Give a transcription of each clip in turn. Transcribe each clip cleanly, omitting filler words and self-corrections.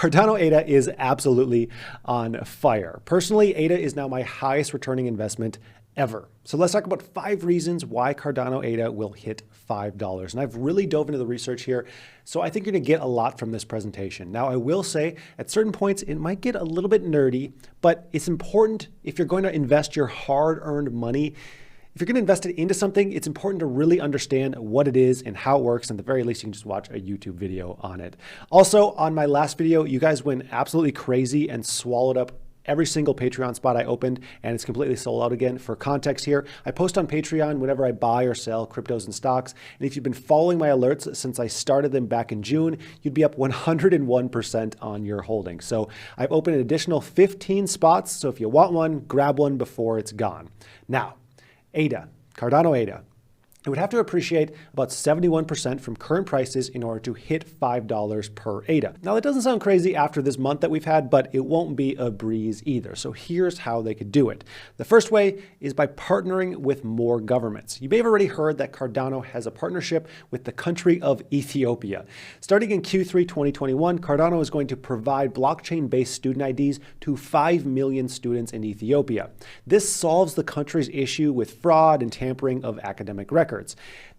Cardano ADA is absolutely on fire. Personally, ADA is now my highest returning investment ever. So let's talk about 5 reasons why Cardano ADA will hit $5. And I've really dove into the research here, so I think you're gonna get a lot from this presentation. Now, I will say at certain points, it might get a little bit nerdy, but it's important if you're going to invest your hard-earned money. If you're going to invest it into something, it's important to really understand what it is and how it works. And at the very least, you can just watch a YouTube video on it. Also, on my last video, you guys went absolutely crazy and swallowed up every single Patreon spot I opened, and it's completely sold out again. For context here, I post on Patreon whenever I buy or sell cryptos and stocks. And if you've been following my alerts since I started them back in June, you'd be up 101% on your holdings. So I've opened an additional 15 spots. So if you want one, grab one before it's gone. Now, ADA, Cardano ADA, it would have to appreciate about 71% from current prices in order to hit $5 per ADA. Now, that doesn't sound crazy after this month that we've had, but it won't be a breeze either. So here's how they could do it. The first way is by partnering with more governments. You may have already heard that Cardano has a partnership with the country of Ethiopia. Starting in Q3 2021, Cardano is going to provide blockchain-based student IDs to 5 million students in Ethiopia. This solves the country's issue with fraud and tampering of academic records.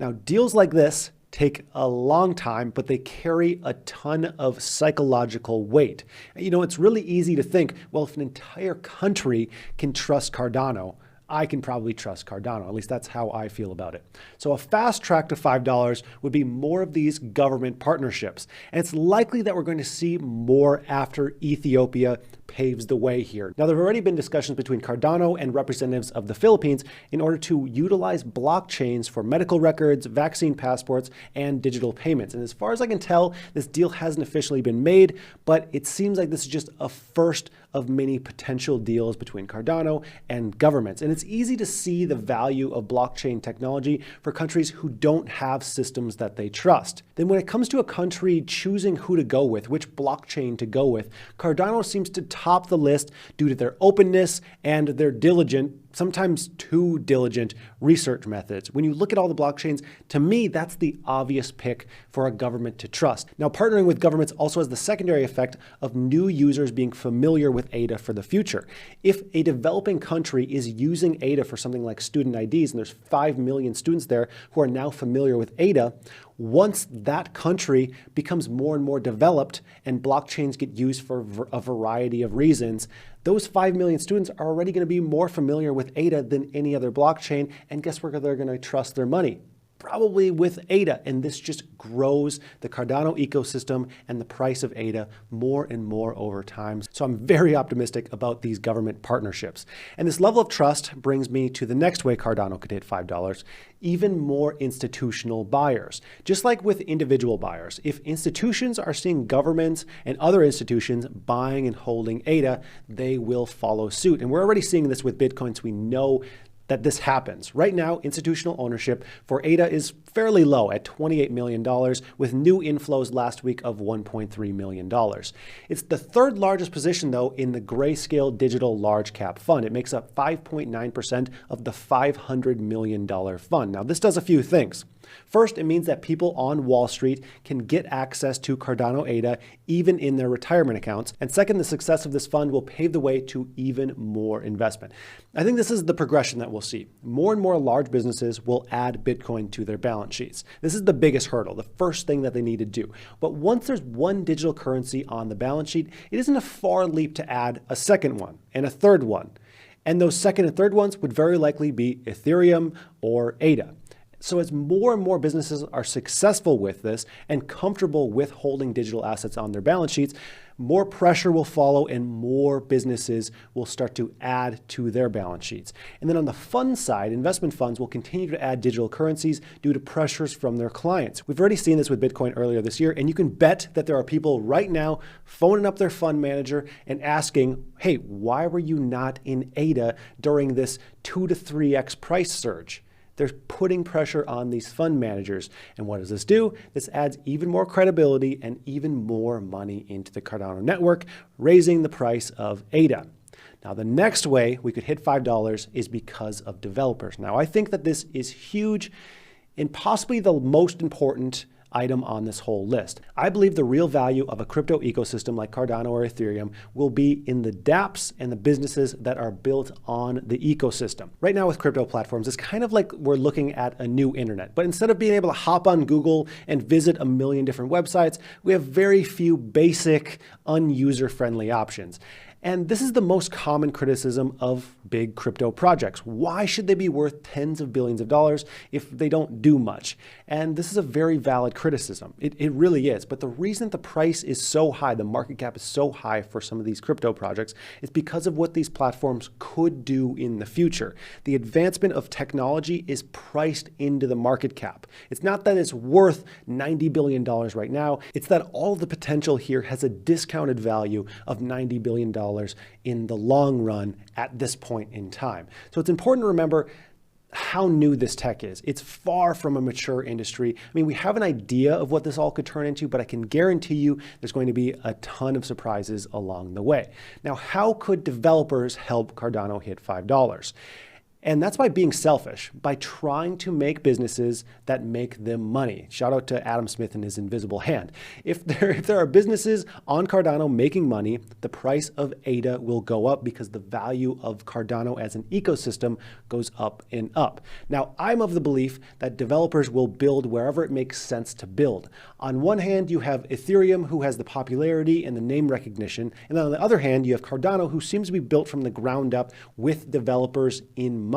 Now, deals like this take a long time, but they carry a ton of psychological weight. You know, it's really easy to think, well, if an entire country can trust Cardano, I can probably trust Cardano. At least that's how I feel about it. So a fast track to $5 would be more of these government partnerships. And it's likely that we're going to see more after Ethiopia paves the way here. Now, there have already been discussions between Cardano and representatives of the Philippines in order to utilize blockchains for medical records, vaccine passports, and digital payments. And as far as I can tell, this deal hasn't officially been made, but it seems like this is just a first of many potential deals between Cardano and governments. And it's easy to see the value of blockchain technology for countries who don't have systems that they trust. Then when it comes to a country choosing who to go with, which blockchain to go with, Cardano seems to top the list due to their openness and their diligent, sometimes too diligent, research methods. When you look at all the blockchains, to me, that's the obvious pick for a government to trust. Now, partnering with governments also has the secondary effect of new users being familiar with ADA for the future. If a developing country is using ADA for something like student IDs, and there's 5 million students there who are now familiar with ADA, once that country becomes more and more developed and blockchains get used for a variety of reasons, those 5 million students are already going to be more familiar with ADA than any other blockchain. And guess where they're going to trust their money? Probably with ADA, and this just grows the Cardano ecosystem and the price of ADA more and more over time. So I'm very optimistic about these government partnerships. And this level of trust brings me to the next way Cardano could hit $5, even more institutional buyers. Just like with individual buyers, if institutions are seeing governments and other institutions buying and holding ADA, they will follow suit. And we're already seeing this with Bitcoin, so we know that this happens. Right now, institutional ownership for ADA is fairly low at $28 million, with new inflows last week of $1.3 million. It's the 3rd largest position, though, in the Grayscale Digital Large Cap Fund. It makes up 5.9% of the $500 million fund. Now, this does a few things. First, it means that people on Wall Street can get access to Cardano ADA even in their retirement accounts. And second, the success of this fund will pave the way to even more investment. I think this is the progression that we'll see. More and more large businesses will add Bitcoin to their balance sheets. This is the biggest hurdle, the first thing that they need to do. But once there's one digital currency on the balance sheet, it isn't a far leap to add a second one and a third one. And those second and third ones would very likely be Ethereum or ADA. So as more and more businesses are successful with this and comfortable with holding digital assets on their balance sheets, more pressure will follow and more businesses will start to add to their balance sheets. And then on the fund side, investment funds will continue to add digital currencies due to pressures from their clients. We've already seen this with Bitcoin earlier this year, and you can bet that there are people right now phoning up their fund manager and asking, hey, why were you not in ADA during this 2 to 3x price surge? They're putting pressure on these fund managers. And what does this do? This adds even more credibility and even more money into the Cardano network, raising the price of ADA. Now, the next way we could hit $5 is because of developers. Now, I think that this is huge and possibly the most important item on this whole list. I believe the real value of a crypto ecosystem like Cardano or Ethereum will be in the dApps and the businesses that are built on the ecosystem. Right now with crypto platforms, it's kind of like we're looking at a new internet, but instead of being able to hop on Google and visit a million different websites, we have very few basic, unuser-friendly options. And this is the most common criticism of big crypto projects. Why should they be worth tens of billions of dollars if they don't do much? And this is a very valid criticism. It really is. But the reason the price is so high, the market cap is so high for some of these crypto projects, is because of what these platforms could do in the future. The advancement of technology is priced into the market cap. It's not that it's worth $90 billion right now. It's that all of the potential here has a discounted value of $90 billion in the long run at this point in time. So it's important to remember how new this tech is. It's far from a mature industry. I mean, we have an idea of what this all could turn into, but I can guarantee you there's going to be a ton of surprises along the way. Now, how could developers help Cardano hit $5? And that's by being selfish, by trying to make businesses that make them money. Shout out to Adam Smith and his invisible hand. If there are businesses on Cardano making money, the price of ADA will go up because the value of Cardano as an ecosystem goes up and up. Now, I'm of the belief that developers will build wherever it makes sense to build. On one hand, you have Ethereum, who has the popularity and the name recognition. And then on the other hand, you have Cardano, who seems to be built from the ground up with developers in mind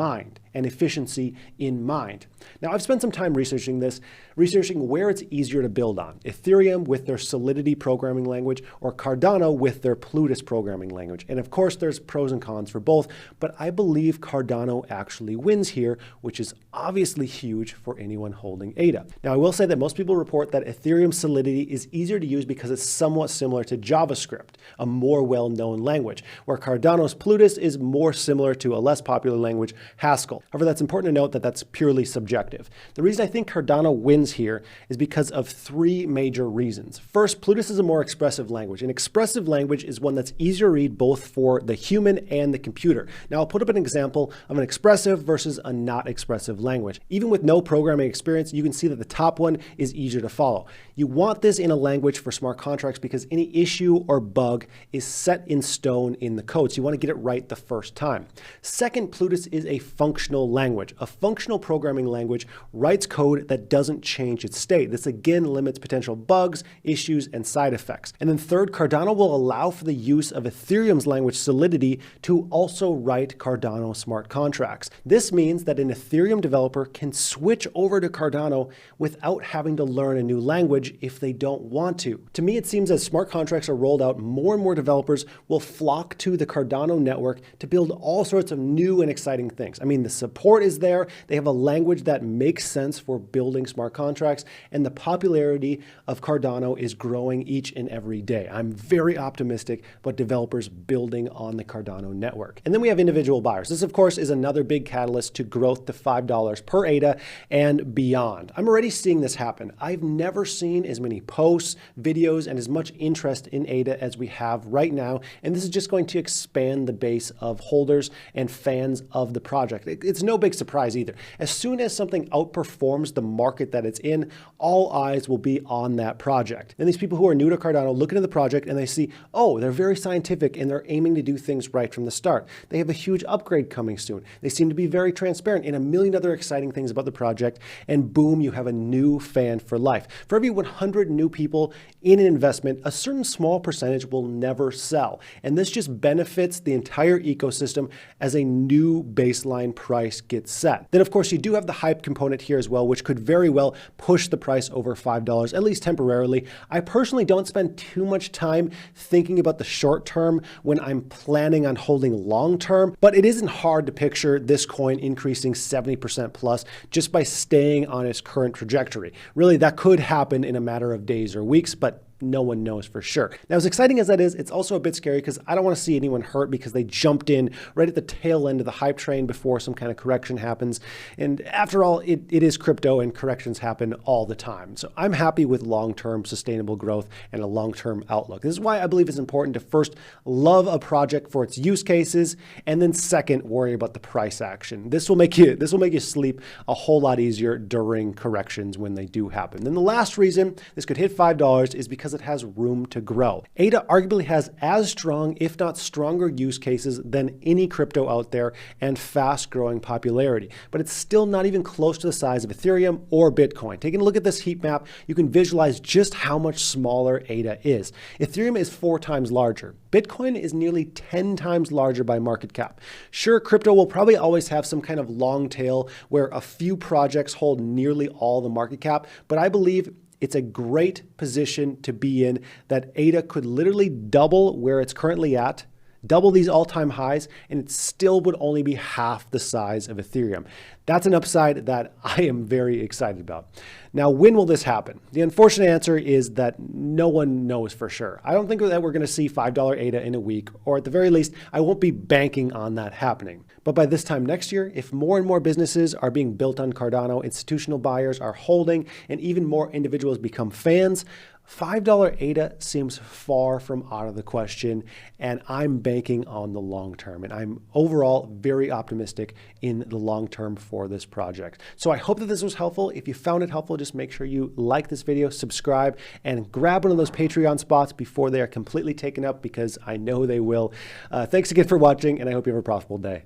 and efficiency in mind. Now, I've spent some time researching this, researching where it's easier to build on. Ethereum with their Solidity programming language or Cardano with their Plutus programming language. And of course, there's pros and cons for both, but I believe Cardano actually wins here, which is obviously huge for anyone holding ADA. Now, I will say that most people report that Ethereum Solidity is easier to use because it's somewhat similar to JavaScript, a more well-known language, where Cardano's Plutus is more similar to a less popular language, Haskell. However, that's important to note that that's purely subjective. The reason I think Cardano wins here is because of three major reasons. First, Plutus is a more expressive language. An expressive language is one that's easier to read both for the human and the computer. Now, I'll put up an example of an expressive versus a not expressive language. Even with no programming experience, you can see that the top one is easier to follow. You want this in a language for smart contracts because any issue or bug is set in stone in the code, so you want to get it right the first time. Second, Plutus is a functional language. A functional programming language writes code that doesn't change its state. This again limits potential bugs, issues, and side effects. And then third, Cardano will allow for the use of Ethereum's language Solidity to also write Cardano smart contracts. This means that an Ethereum developer can switch over to Cardano without having to learn a new language if they don't want to. To me, it seems as smart contracts are rolled out, more and more developers will flock to the Cardano network to build all sorts of new and exciting things. I mean, the support is there. They have a language that makes sense for building smart contracts, and the popularity of Cardano is growing each and every day. I'm very optimistic about developers building on the Cardano network. And then we have individual buyers. This, of course, is another big catalyst to growth to $5 per ADA and beyond. I'm already seeing this happen. I've never seen as many posts, videos, and as much interest in ADA as we have right now, and this is just going to expand the base of holders and fans of the project. It's no big surprise either. As soon as something outperforms the market that it's in, all eyes will be on that project. And these people who are new to Cardano look into the project and they see, oh, they're very scientific and they're aiming to do things right from the start. They have a huge upgrade coming soon. They seem to be very transparent in a million other exciting things about the project, and boom, you have a new fan for life. For every 100 new people in an investment, a certain small percentage will never sell. And this just benefits the entire ecosystem as a new baseline price gets set. Then, of course, you do have the hype component here as well, which could very well push the price over $5, at least temporarily. I personally don't spend too much time thinking about the short term when I'm planning on holding long term, but it isn't hard to picture this coin increasing 70% plus just by staying on its current trajectory. Really, that could happen in a matter of days or weeks, but no one knows for sure. Now, as exciting as that is, it's also a bit scary because I don't want to see anyone hurt because they jumped in right at the tail end of the hype train before some kind of correction happens. And after all, it is crypto and corrections happen all the time. So I'm happy with long-term sustainable growth and a long-term outlook. This is why I believe it's important to first love a project for its use cases, and then second, worry about the price action. This will make you sleep a whole lot easier during corrections when they do happen. Then the last reason this could hit $5 is because it has room to grow. ADA arguably has as strong, if not stronger, use cases than any crypto out there and fast-growing popularity. But it's still not even close to the size of Ethereum or Bitcoin. Taking a look at this heat map, you can visualize just how much smaller ADA is. Ethereum is 4 times larger. Bitcoin is nearly 10 times larger by market cap. Sure, crypto will probably always have some kind of long tail where a few projects hold nearly all the market cap, but I believe it's a great position to be in that ADA could literally double where it's currently at, double these all-time highs, and it still would only be half the size of Ethereum. That's an upside that I am very excited about. Now, when will this happen? The unfortunate answer is that no one knows for sure. I don't think that we're going to see $5 ADA in a week, or at the very least, I won't be banking on that happening. But by this time next year, if more and more businesses are being built on Cardano, institutional buyers are holding, and even more individuals become fans, $5 ADA seems far from out of the question, and I'm banking on the long term. And I'm overall very optimistic in the long term for this project. So I hope that this was helpful. If you found it helpful, just make sure you like this video, subscribe, and grab one of those Patreon spots before they are completely taken up, because I know they will. Thanks again for watching, and I hope you have a profitable day.